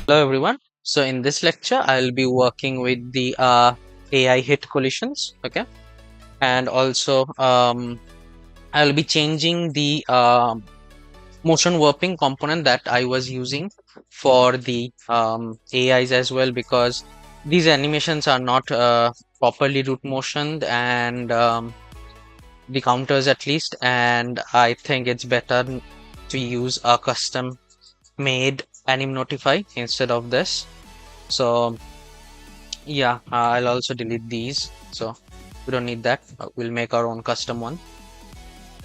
Hello everyone. So in this lecture, I'll be working with the AI hit collisions. Okay, and also I'll be changing the motion warping component that I was using for the AIs as well, because these animations are not properly root motioned and the counters at least, and I think it's better to use a custom made anim notify instead of this. So yeah, I'll also delete these. So we don't need that. We'll make our own custom one.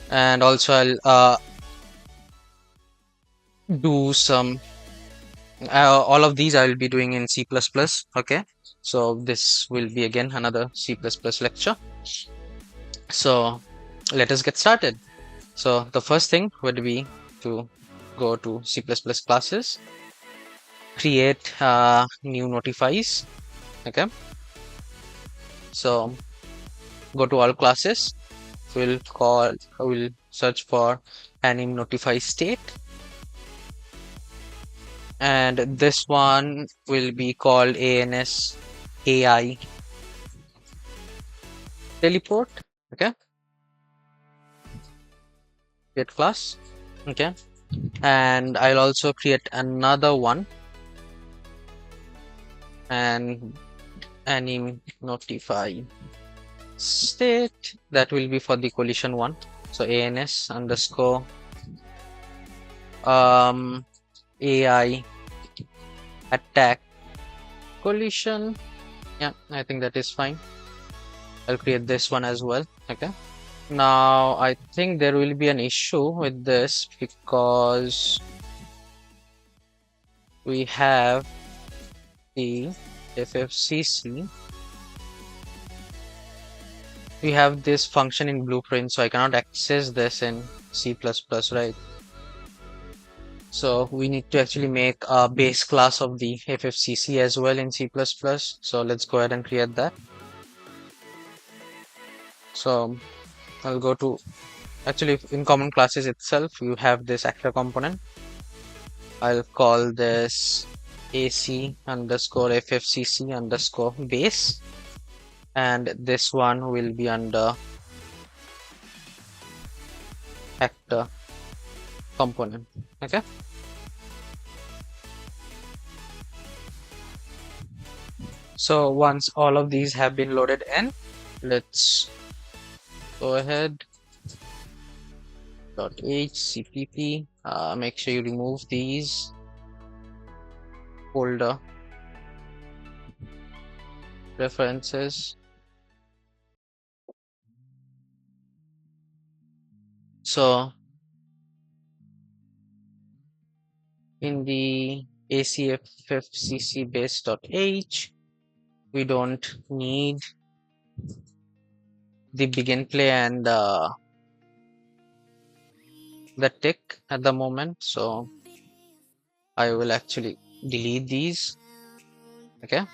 And also I'll do some, all of these I will be doing in C++. Okay. So this will be again another C++ lecture. So let us get started. So the first thing would be to go to C++ classes, create new notifies. Okay. So go to all classes. We'll search for anim notify state, and this one will be called ANS AI teleport. Okay, create class. Okay, and I'll also create another one, and anim notify state, that will be for the collision one. So ANS underscore AI attack collision. Yeah, I think that is fine. I'll create this one as well. Okay. Now I think there will be an issue with this because we have the FFCC. We have this function in Blueprint, so I cannot access this in C++, right? So we need to actually make a base class of the FFCC as well in C++. So let's go ahead and create that. So I'll go to, actually in common classes itself, you have this actor component. I'll call this AC underscore FFCC underscore base, and this one will be under actor component. Okay. So once all of these have been loaded in, let's go ahead. .h cpp. Make sure you remove these folder references. So in the ACFFCC base.h, we don't need the begin play and the tick at the moment, so I will actually delete these. Okay,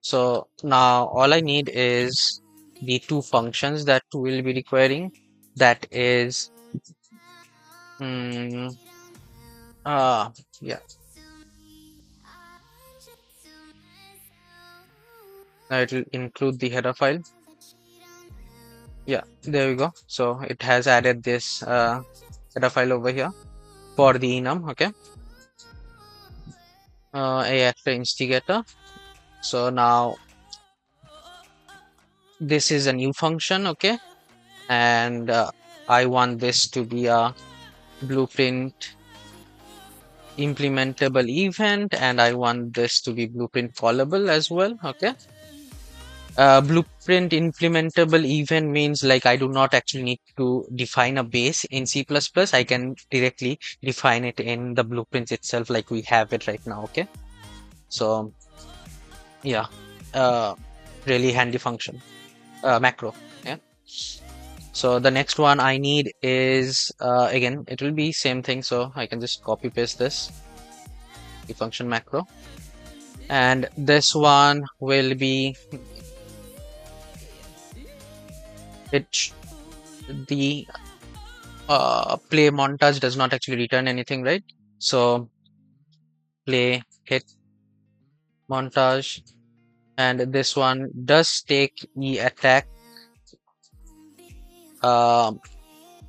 so now all I need is the two functions that we'll be requiring, that is yeah, it will include the header file. Yeah, there we go. So it has added this header file over here for the enum. Okay, a actor instigator. So now this is a new function. Okay, and I want this to be a blueprint implementable event, and I want this to be blueprint callable as well. Okay, blueprint implementable event means like I do not actually need to define a base in C++. I can directly define it in the blueprints itself, like we have it right now. Okay, so yeah, really handy function, macro. Yeah. So the next one I need is again, it will be same thing, so I can just copy paste this, the function macro, and this one will be the play montage does not actually return anything, right? So play hit montage, and this one does take E attack um,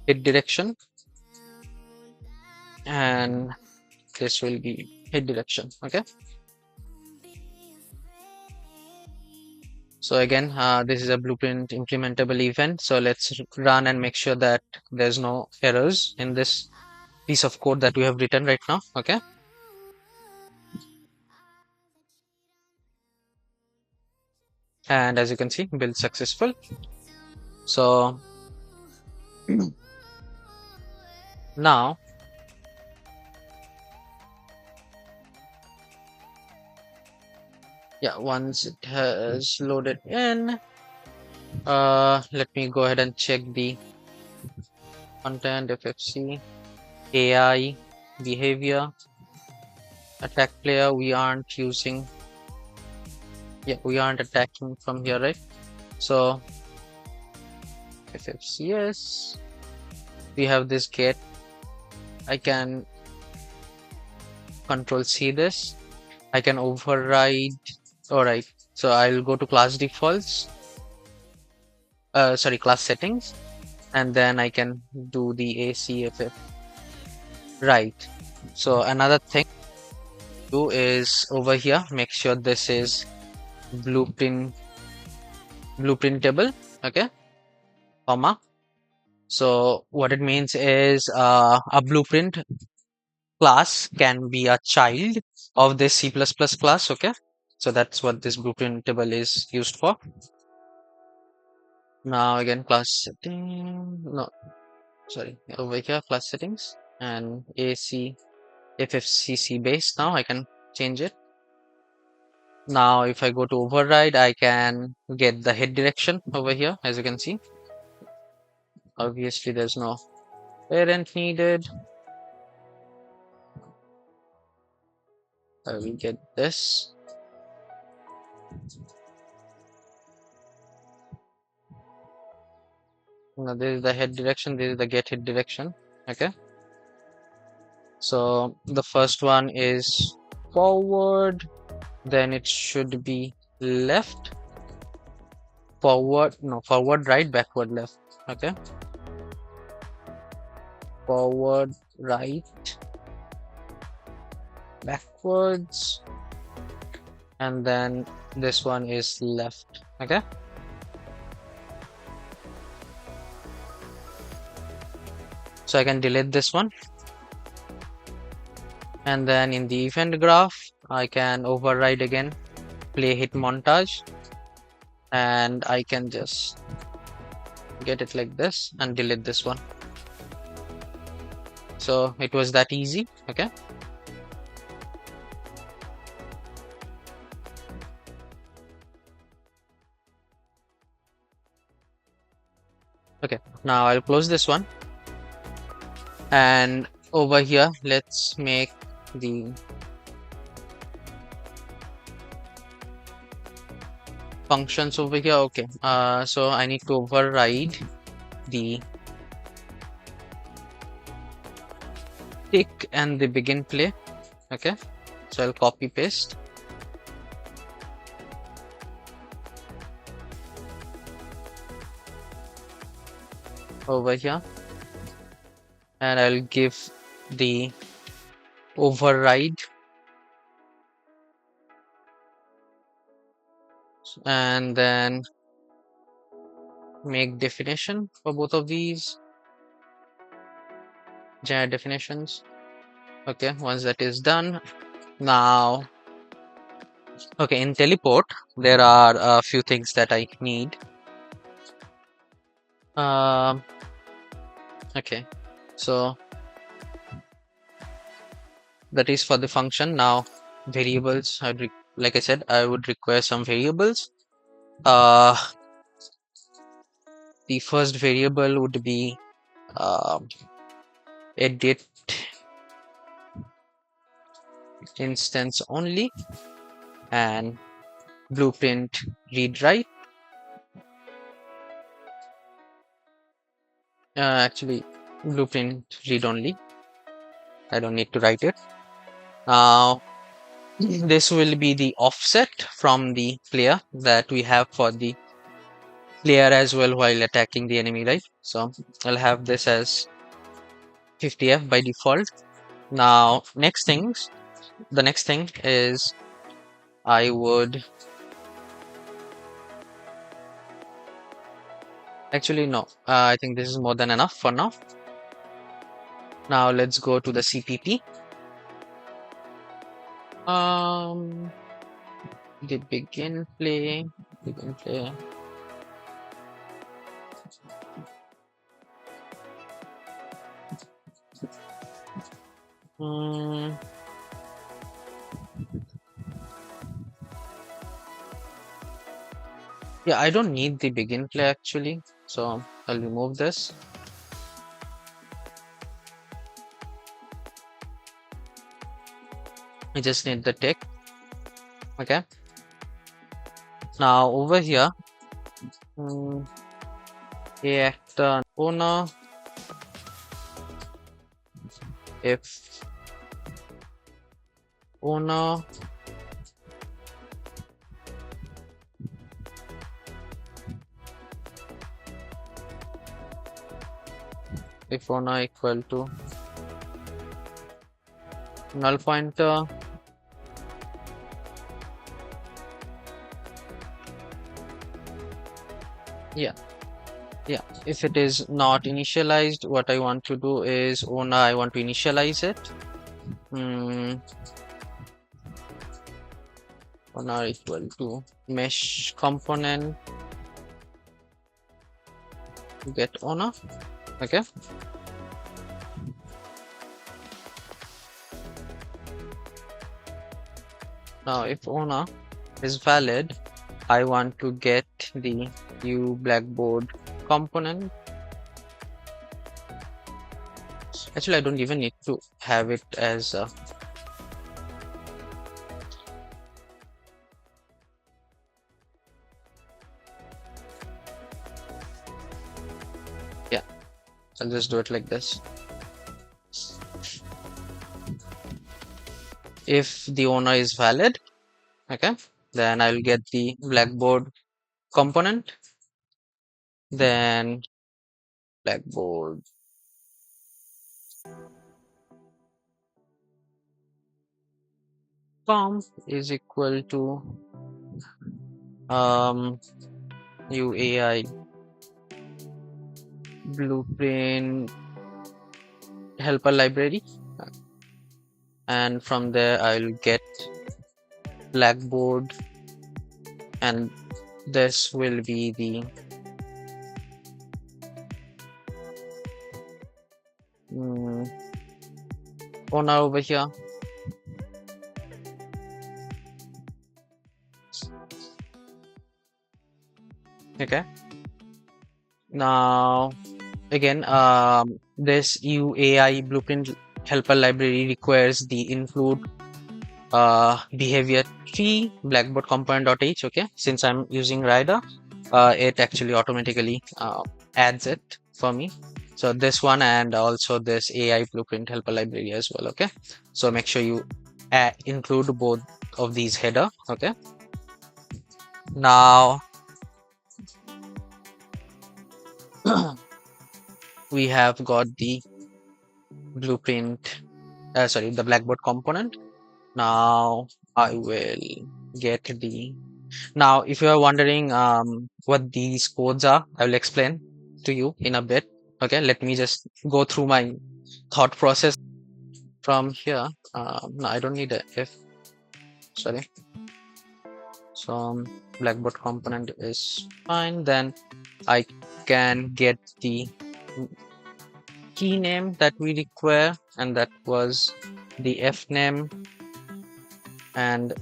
hit direction, and this will be hit direction. Okay. So again, this is a blueprint implementable event. So let's run and make sure that there's no errors in this piece of code that we have written right now. Okay. And as you can see, build successful. So now yeah, once it has loaded in, let me go ahead and check the content, FFC, AI, behavior, attack player. We aren't using, yeah, we aren't attacking from here, right? So FFCS, we have this get. I can control C this. I can override. All right. So I'll go to class defaults. Sorry, class settings, and then I can do the ACFF. Right. So another thing to do is over here, make sure this is blueprintable. Okay, comma. So what it means is a blueprint class can be a child of this C++ class. Okay, so that's what this blueprintable is used for. Now again, class setting. No, sorry, over here, class settings and AC FFCC base. Now I can change it. Now if I go to override, I can get the head direction over here, as you can see. Obviously there's no parent needed. I will get this. Now this is the head direction, this is the get head direction. Okay, so the first one is forward, then it should be left, forward, no, forward right, backward left. Okay, forward right, backwards, and then this one is left. Okay, so I can delete this one, and then in the event graph I can override again play hit montage, and I can just get it like this and delete this one. So it was that easy. Okay, okay, now I'll close this one, and over here let's make the functions over here. Okay, so I need to override the tick and the begin play. Okay, so I'll copy paste. Over here, and I'll give the override, and then make definition for both of these, generate definitions. Okay, once that is done, now okay, in teleport there are a few things that I need. Okay, so that is for the function. Now variables, like I said, I would require some variables. The first variable would be edit instance only, and blueprint read write. Actually blueprint read only, I don't need to write it. Now This will be the offset from the player that we have for the player as well while attacking the enemy, right? So I'll have this as 50F by default. Now, the next thing is I would actually no. I think this is more than enough for now. Now let's go to the CPP. Um, the begin play. Hmm. Yeah, I don't need the begin play actually, so I'll remove this. I just need the tick. Okay. Now over here, mm, actor owner. If owner if owner equal to null pointer, yeah, yeah. If it is not initialized, what I want to do is owner, I want to initialize it. Owner equal to mesh component get owner. Okay. Now if owner is valid, I want to get the U blackboard component. Actually, I don't even need to have it as a yeah. I'll just do it like this. If the owner is valid, okay, then I'll get the blackboard component. Then blackboard comp is equal to UAI blueprint helper library, and from there I'll get blackboard, and this will be the owner over here. Okay. Now again, this UAI blueprint helper library requires the include behavior tree blackboard component.h. Okay, since I'm using rider, it actually automatically adds it for me. So this one and also this AI blueprint helper library as well. Okay, so make sure you include both of these header. Okay, now we have got the blueprint, sorry, the blackboard component. Now I will get the now if you are wondering what these codes are, I will explain to you in a bit. Okay, let me just go through my thought process from here. No, I don't need a if, sorry. So blackboard component is fine. Then I can get the key name that we require, and that was the F name, and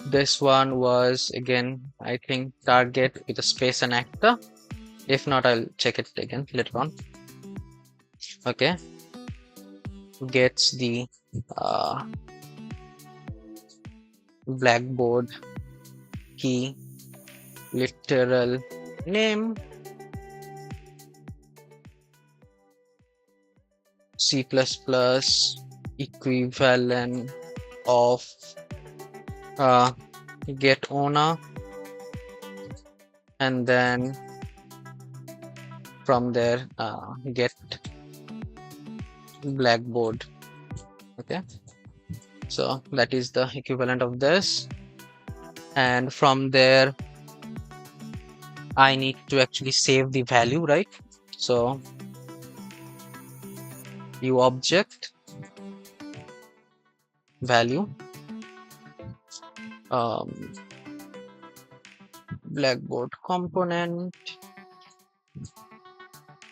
this one was again I think target with a space and actor. If not, I'll check it again later on. Okay, gets the blackboard key literal name C++ equivalent of uh, get owner, and then from there get blackboard. Okay, so that is the equivalent of this, and from there I need to actually save the value, right? So you object value, um, blackboard component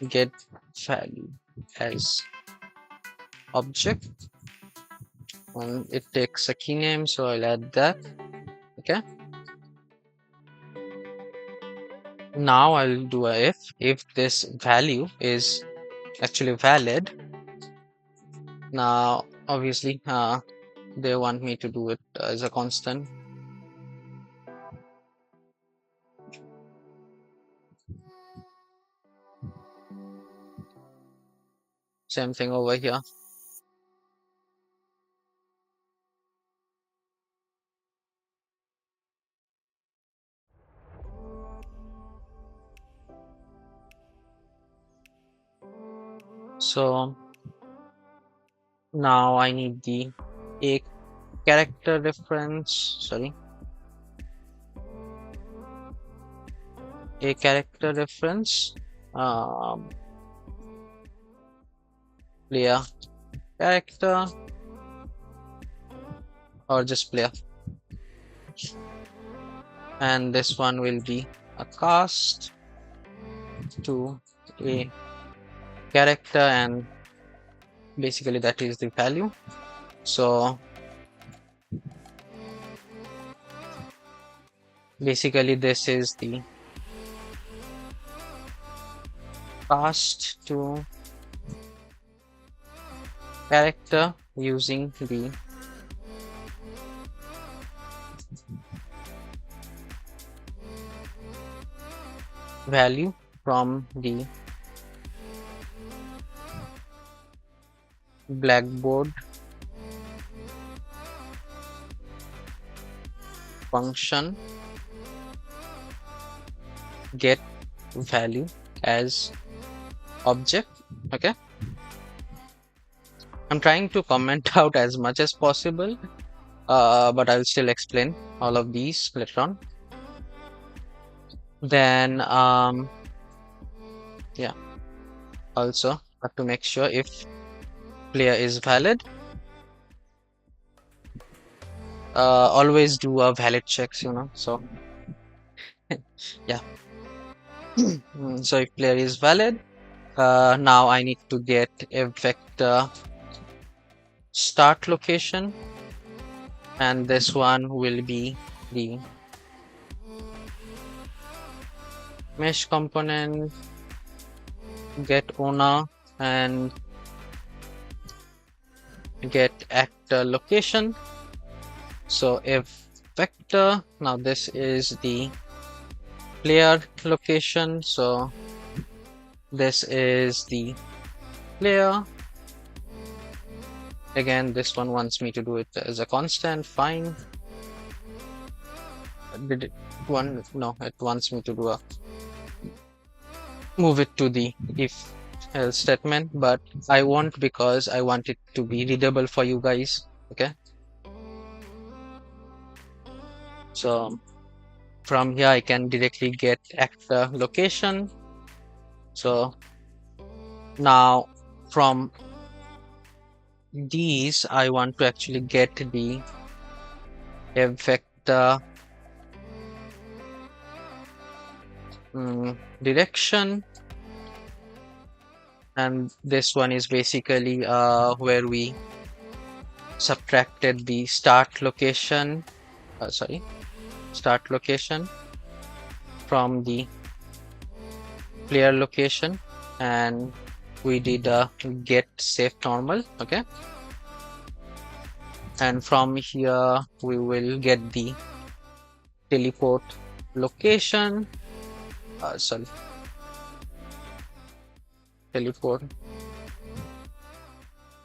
get value as object, and it takes a key name, so I'll add that. Okay, now I'll do a if this value is actually valid. Now obviously they want me to do it as a constant. Same thing over here. So now I need the a character reference, sorry, a character reference, player character, or just player, and this one will be a cast to a character, and basically that is the value. So basically this is the cast to character using the value from the blackboard function get value as object. Okay, I'm trying to comment out as much as possible, but I'll still explain all of these later on. Then yeah, also have to make sure if player is valid, always do a valid checks, so yeah. So if player is valid, now I need to get a vector start location, and this one will be the mesh component get owner and get actor location. So if vector, now this is the player location, so this is the player. Again, this one wants me to do it as a constant. Fine. Did it one? No, it wants me to do a move it to the if else statement, but I won't because I want it to be readable for you guys. Okay, so from here I can directly get actor location. So now from these I want to actually get the vector direction, and this one is basically where we subtracted the start location from the player location, and we did a get safe normal. Okay, and from here we will get the teleport location, teleport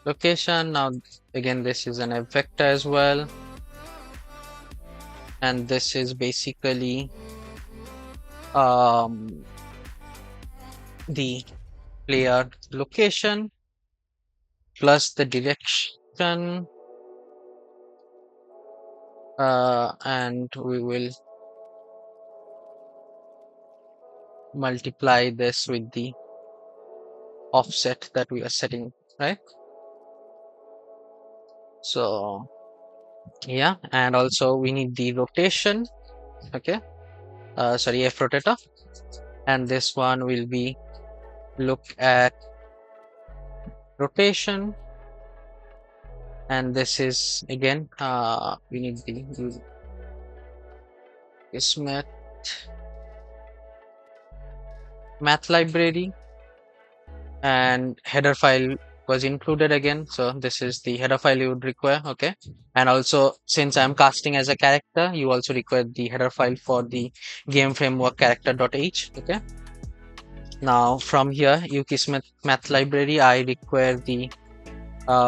location. Now again, this is an F vector as well, and this is basically um, the player location plus the direction, and we will multiply this with the offset that we are setting, right? So yeah, and also we need the rotation, okay? Sorry, F rotator, and this one will be look at rotation, and this is again we need the Kismet math library, and header file was included again, so this is the header file you would require, okay? And also, since I'm casting as a character, you also require the header file for the game framework character.h, okay? Now from here, Kismet math library, I require the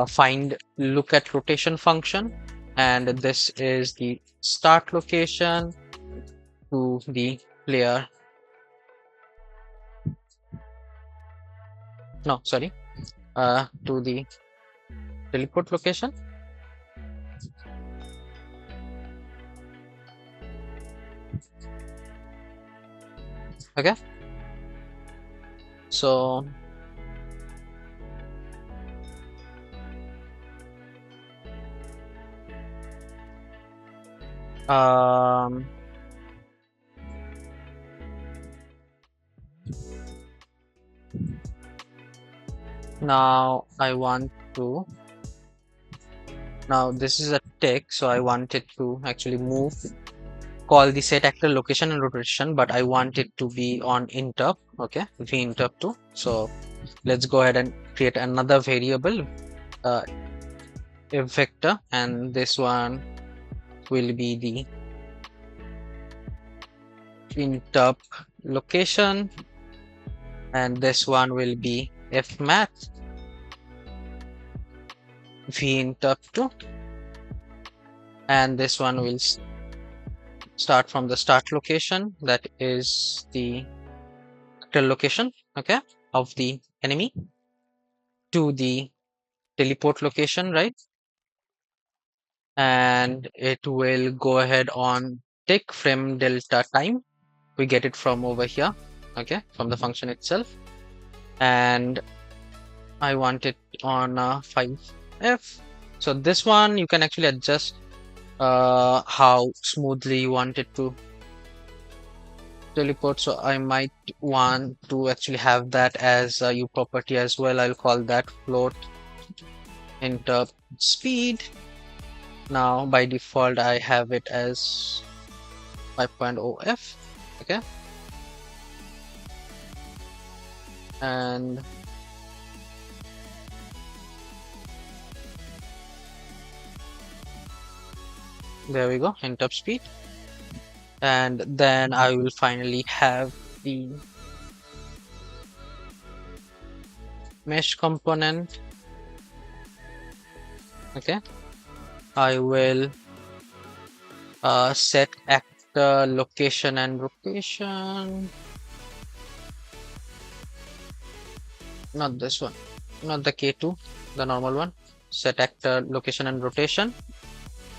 find look at rotation function, and this is the start location to the player, no sorry, to the teleport location, okay? So um now I want to, now this is a tick, so I want it to actually move, call the set actor location and rotation, but I want it to be on interp, okay, v interp 2. So let's go ahead and create another variable, if vector, and this one will be the interp location, and this one will be fmath v interp 2, and this one will start from the start location, that is the location, okay, of the enemy, to the teleport location, right? And it will go ahead on tick frame delta time, we get it from over here, okay, from the function itself, and I want it on 5f. So this one you can actually adjust how smoothly you want it to teleport, so I might want to actually have that as a u property as well. I'll call that float interp speed. Now by default I have it as 5.0f, okay, and there we go, interp speed. And then I will finally have the mesh component, okay. I will set actor location and rotation, not this one, not the K2, the normal one, set actor location and rotation,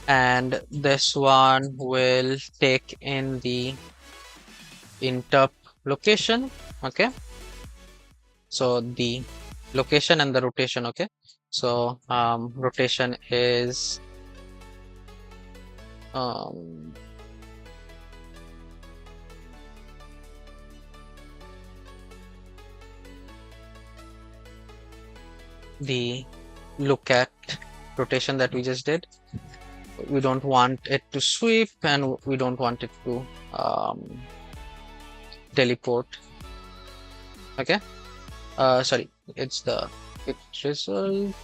and this one will take in the interp location, okay. So the location and the rotation, okay. So rotation is the look at rotation that we just did. We don't want it to sweep, and we don't want it to teleport, okay. Sorry, it's the result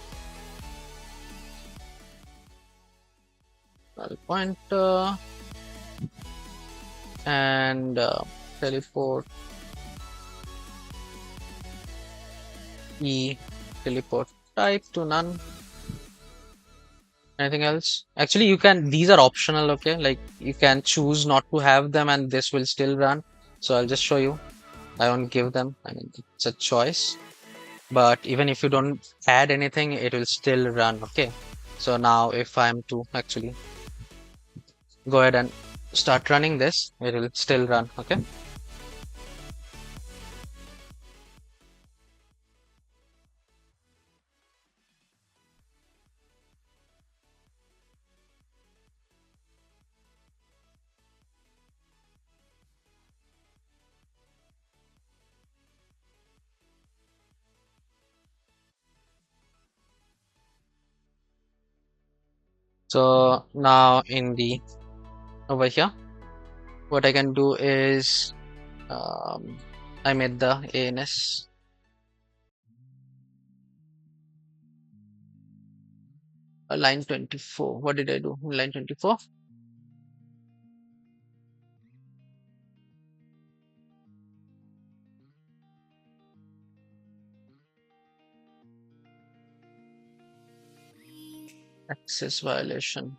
pointer and teleport teleport type to none, Anything else? Actually, you can, these are optional, okay? Like you can choose not to have them and this will still run. So I'll just show you. I won't give them. I mean, it's a choice. But even if you don't add anything, it will still run, okay? So now if I'm to actually go ahead and start running this, it will still run, okay? So now in the over here, what I can do is um, I made the ANS line 24. What did I do? Line 24. Access violation.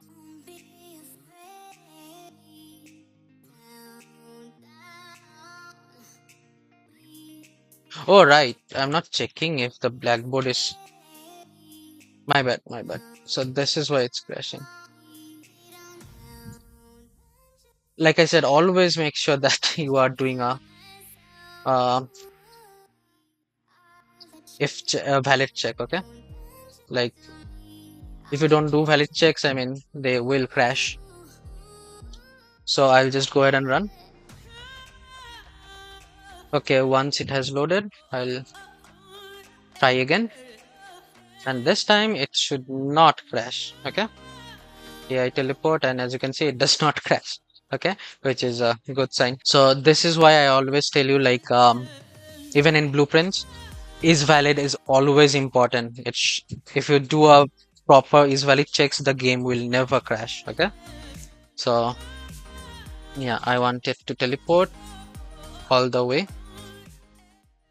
Oh, right. I'm not checking if the blackboard is. My bad, my bad. So this is why it's crashing. Like I said, always make sure that you are doing uh, a valid check, okay? Like if you don't do valid checks, I mean, they will crash. So I'll just go ahead and run. Okay, once it has loaded, I'll try again. And this time it should not crash, okay? AI teleport, and as you can see, it does not crash, okay? Which is a good sign. So this is why I always tell you, like, even in blueprints, is valid is always important. If you do a proper is valid checks, the game will never crash, okay? So yeah, I want it to teleport all the way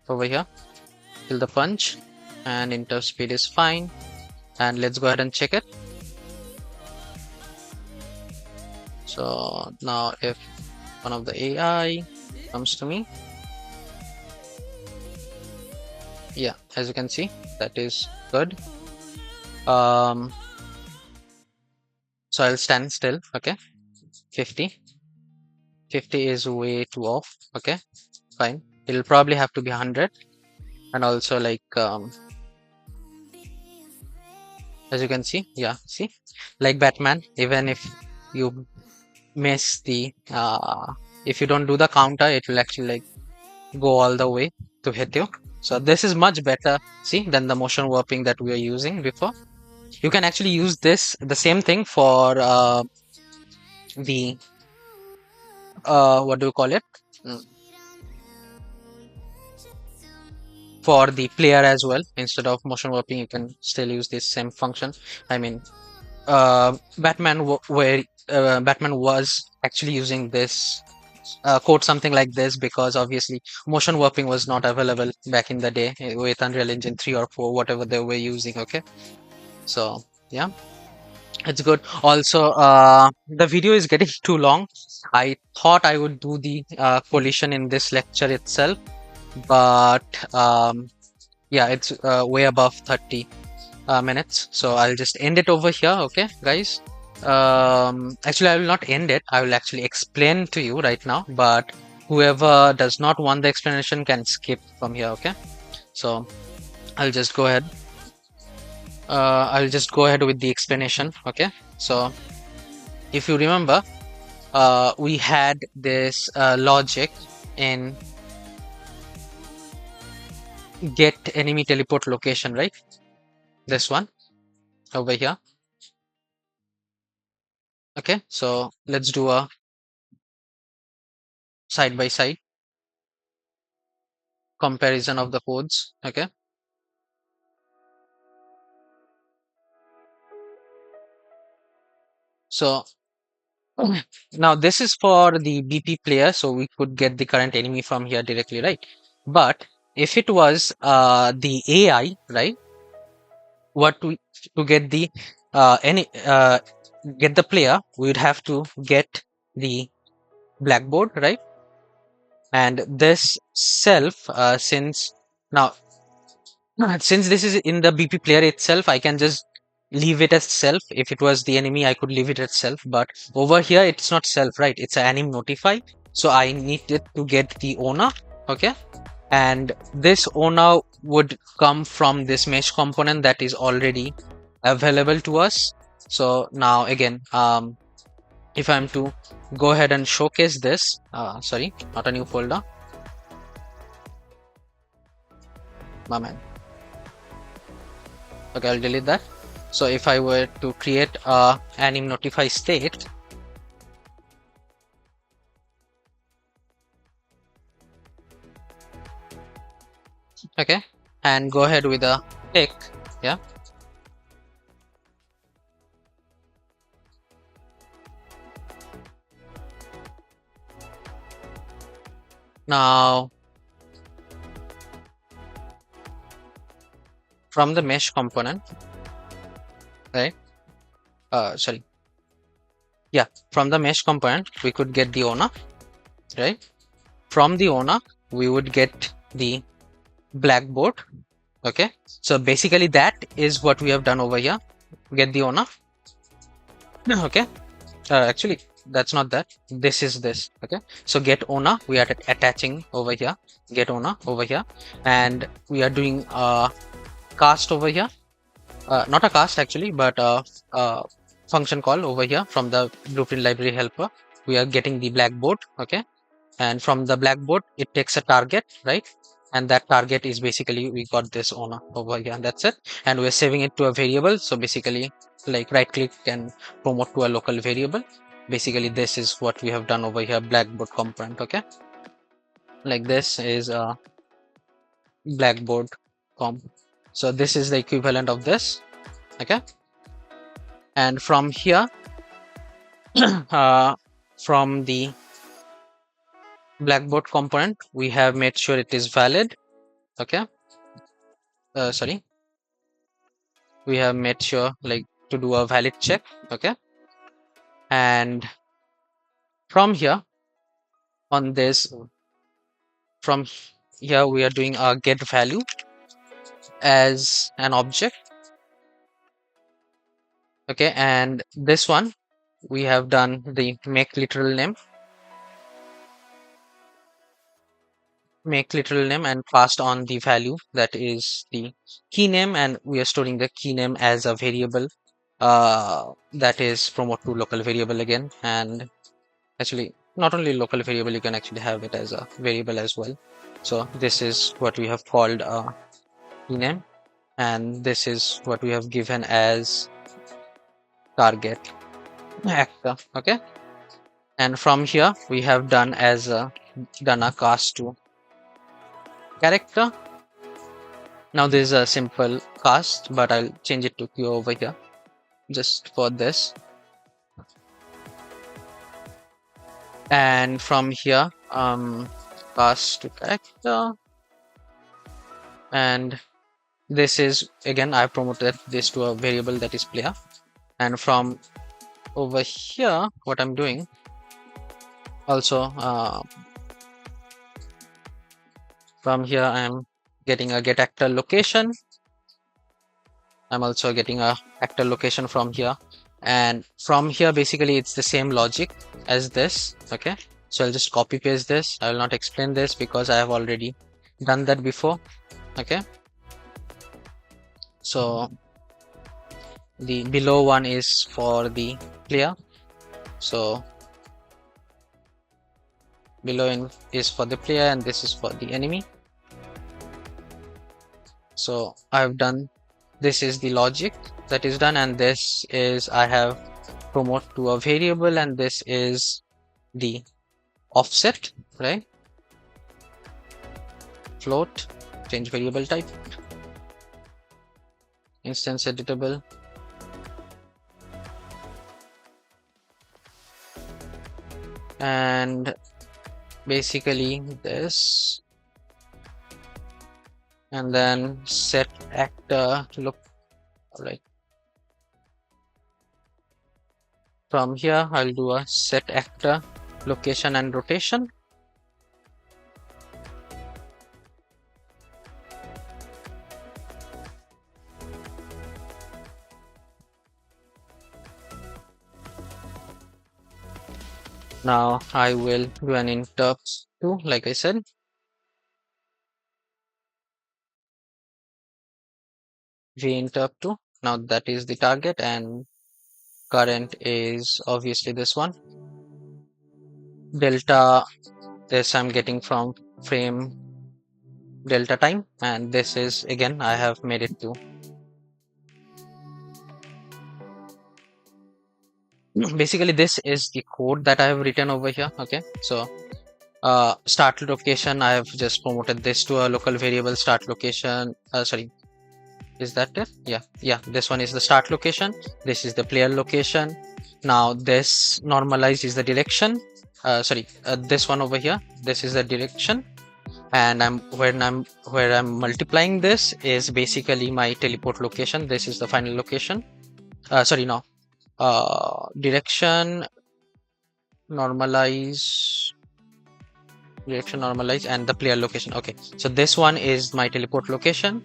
over here till the punch, and enter speed is fine. And let's go ahead and check it. So now if one of the AI comes to me, yeah, as you can see, that is good. So I'll stand still, okay? 50 is way too off, okay? Fine, it'll probably have to be 100. And also, like, as you can see, yeah, see, like Batman, even if you miss the if you don't do the counter, it will actually like go all the way to hit you. So this is much better, see, than the motion warping that we were using before. You can actually use this, the same thing, for the what do you call it, Mm, for the player as well. Instead of motion warping, you can still use this same function. I mean, Batman was actually using this code, something like this, because obviously motion warping was not available back in the day with Unreal Engine 3 or 4, whatever they were using, okay? So yeah, it's good. Also, the video is getting too long. I thought I would do the collision in this lecture itself, but yeah, it's way above 30 minutes, so I'll just end it over here, okay, guys? Actually, I will not end it. I will actually explain to you right now, but whoever does not want the explanation can skip from here, okay? So I'll just go ahead. I'll just go ahead with the explanation, okay? So if you remember, we had this logic in get enemy teleport location, right? This one over here. Okay, so let's do a side by side comparison of the codes, okay? So now this is for the BP player, so we could get the current enemy from here directly, right? But if it was the AI, right, what to get the any get the player, we would have to get the blackboard, right? And this self, since now since this is in the BP player itself, I can just leave it as self. If it was the enemy, I could leave it as self. But over here, it's not self, right? It's an anim notify. So I needed to get the owner. Okay. And this owner would come from this mesh component that is already available to us. So now again, if I'm to go ahead and showcase this, sorry, not a new folder, my man. Okay, I'll delete that. So if I were to create a anim notify state, okay, and go ahead with a tick, yeah. Now from the mesh component, right? Sorry. Yeah, from the mesh component, we could get the owner, right? From the owner, we would get the blackboard. Okay, so basically that is what we have done over here. Get the owner. Okay, actually, that's not that. This is this. Okay, so get owner, we are attaching over here. Get owner over here, and we are doing a cast over here. Not a cast actually, but a function call over here from the blueprint library helper. We are getting the blackboard. Okay, and from the blackboard it takes a target, right? And that target is basically we got this owner over here, and that's it. And we're saving it to a variable. So basically, like right click and promote to a local variable. Basically this is what we have done over here, blackboard component. Okay, like this is a blackboard comp. So this is the equivalent of this. Okay, and from here from the blackboard component, we have made sure it is valid. Okay, sorry, we have made sure like to do a valid check. Okay, and from here on this, from here we are doing a get value as an object. Okay, and this one we have done the make literal name and passed on the value that is the key name, and we are storing the key name as a variable that is promote to local variable again. And actually not only local variable, you can actually have it as a variable as well. So this is what we have called key name, and this is what we have given as target actor. Okay, and from here we have done a cast to character. Now this is a simple cast, but I'll change it to Q over here just for this. And from here, cast to character, and this is again I promoted this to a variable that is player. And from over here, what I'm doing also from here I'm getting a get actor location. I'm also getting a actor location from here, and from here basically it's the same logic as this. Okay, so I'll just copy paste this. I will not explain this because I have already done that before. Okay, so the below one is for the player, so below is for the player and this is for the enemy. So I've done, this is the logic that is done, and this is I have promote to a variable, and this is the offset, right? Float, change variable type, instance editable, and basically this, and then set actor look. All right, From here, I'll do a set actor location and rotation. Now I will do an interrupt too, like I said. Re-interrupt to. Now that is the target, and current is obviously this one. Delta, this I'm getting from frame delta time, and this is again I have made it to. Basically, this is the code that I have written over here. Okay, so start location, I have just promoted this to a local variable start location. Sorry, is that it? Yeah, this one is the start location, this is the player location. Now this normalize is the direction. Sorry, this one over here, this is the direction, and where I'm multiplying this is basically my teleport location. This is the final location. Sorry, no, direction normalize, and the player location. Okay, so this one is my teleport location.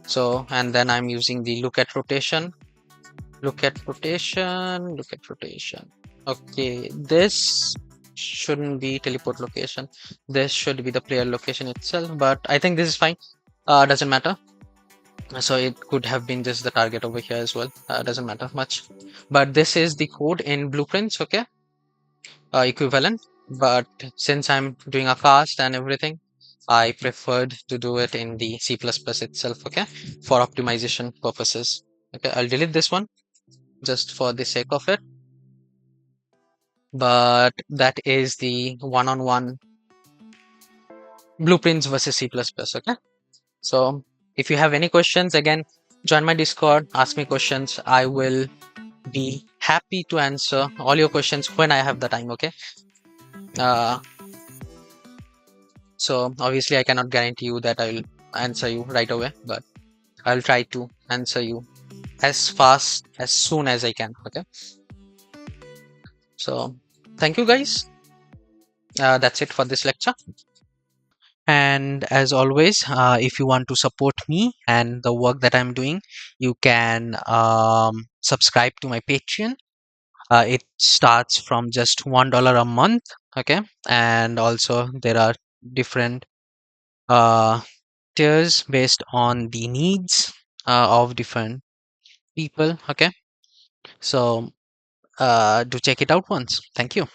So, and then I'm using the look at rotation. Okay, this shouldn't be teleport location, this should be the player location itself, but I think this is fine. Doesn't matter. So it could have been just the target over here as well. Doesn't matter much, but this is the code in blueprints. Okay, equivalent, but since I'm doing a cast and everything, I preferred to do it in the C++ itself. Okay, for optimization purposes. Okay, I'll delete this one just for the sake of it, but that is the one-on-one blueprints versus C++. Okay, so if you have any questions, again, join my Discord, ask me questions. I will be happy to answer all your questions when I have the time. Okay, uh, so obviously I cannot guarantee you that I'll answer you right away, but I'll try to answer you as fast as soon as I can. Okay, so thank you guys. That's it for this lecture. And as always, if you want to support me and the work that I'm doing, you can subscribe to my Patreon. It starts from just $1 a month. Okay, and also there are different uh, tiers based on the needs of different people. Okay, so do check it out once. Thank you.